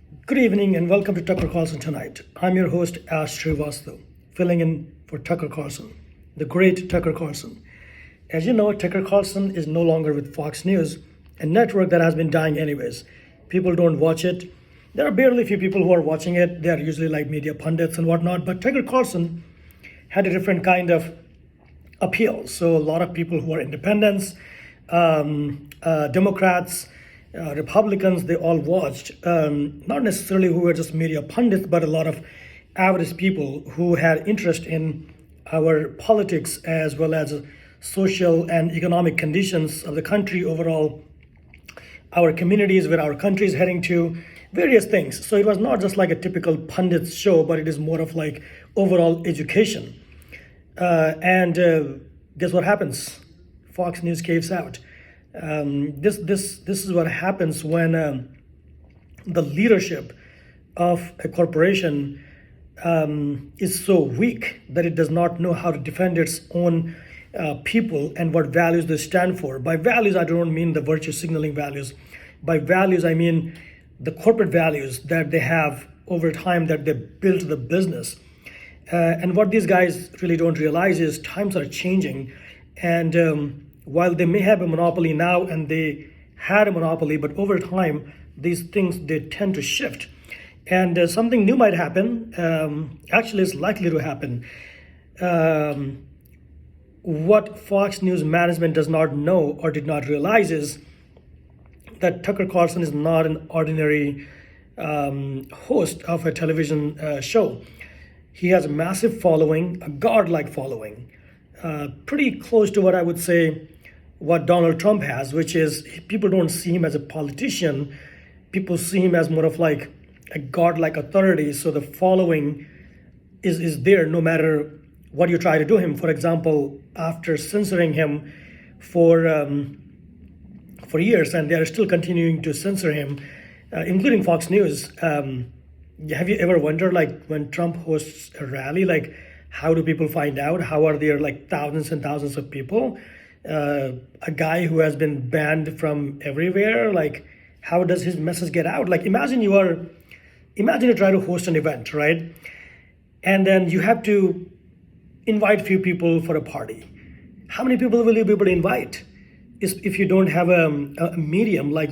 Good evening and welcome to Tucker Carlson Tonight. I'm your host, Ash Srivastav, filling in for Tucker Carlson, the great Tucker Carlson. As you know, Tucker Carlson is no longer with Fox News, a network that has been dying anyways. People don't watch it. There are barely few people who are watching it. They are usually like media pundits and whatnot, but Tucker Carlson had a different kind of appeal. So a lot of people who are independents, Democrats, Republicans, they all watched, not necessarily who were just media pundits, but a lot of average people who had interest in our politics as well as social and economic conditions of the country overall, our communities, where our country is heading to, various things. So it was not just like a typical pundit show, but it is more of like overall education. And guess what happens? Fox News caves out. This is what happens when the leadership of a corporation is so weak that it does not know how to defend its own people and what values they stand for. By values, I don't mean the virtue signaling values. By values, I mean the corporate values that they have over time that they built the business. And what these guys really don't realize is times are changing, and while they may have a monopoly now and they had a monopoly, but over time, these things, they tend to shift. And something new might happen. Actually, it's likely to happen. What Fox News management does not know or did not realize is that Tucker Carlson is not an ordinary host of a television show. He has a massive following, a godlike following, pretty close to what I would say what Donald Trump has, which is people don't see him as a politician. People see him as more of like a godlike authority. So the following is there no matter what you try to do him. For example, after censoring him for years, and they are still continuing to censor him, including Fox News. Have you ever wondered, like, when Trump hosts a rally, like, how do people find out? How are there like thousands and thousands of people? A guy who has been banned from everywhere, like, how does his message get out? Like, imagine you try to host an event, right? And then you have to invite few people for a party. How many people will you be able to invite? If you don't have a medium like,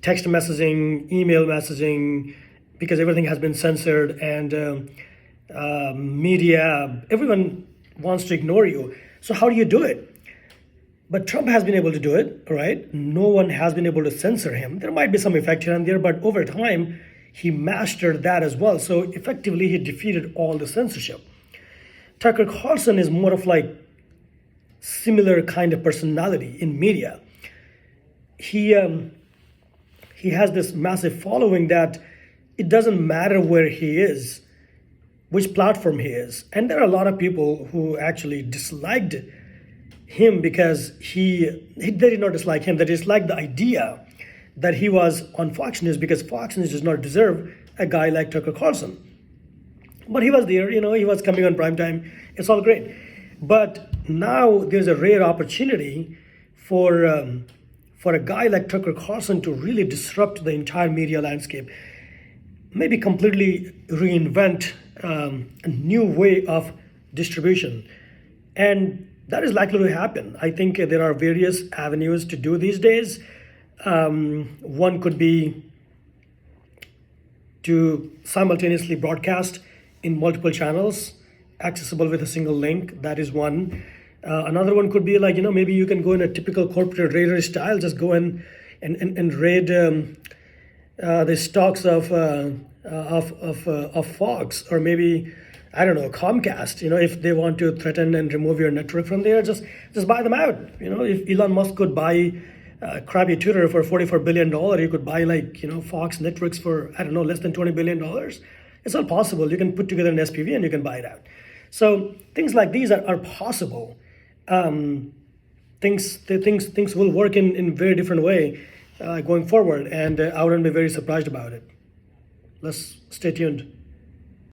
text messaging, email messaging, because everything has been censored, and media, everyone wants to ignore you. So how do you do it? But Trump has been able to do it, right? No one has been able to censor him. There might be some effect here and there, but over time, he mastered that as well. So effectively, he defeated all the censorship. Tucker Carlson is more of like similar kind of personality in media. He has this massive following that it doesn't matter where he is, which platform he is. And there are a lot of people who actually disliked him because they did not dislike him. They disliked the idea that he was on Fox News, because Fox News does not deserve a guy like Tucker Carlson. But he was there, he was coming on primetime. It's all great. But now there's a rare opportunity for a guy like Tucker Carlson to really disrupt the entire media landscape, maybe completely reinvent a new way of distribution. And that is likely to happen. I think there are various avenues to do these days. One could be to simultaneously broadcast in multiple channels, accessible with a single link. That is one. Another one could be like, maybe you can go in a typical corporate raider style, just go in and raid the stocks of Fox, or maybe, I don't know, Comcast. If they want to threaten and remove your network from there, just buy them out. If Elon Musk could buy crappy Twitter for $44 billion, he could buy Fox networks for, I don't know, less than $20 billion. It's all possible. You can put together an SPV and you can buy it out. So things like these are possible. Things will work in very different way going forward, and I wouldn't be very surprised about it. Let's stay tuned.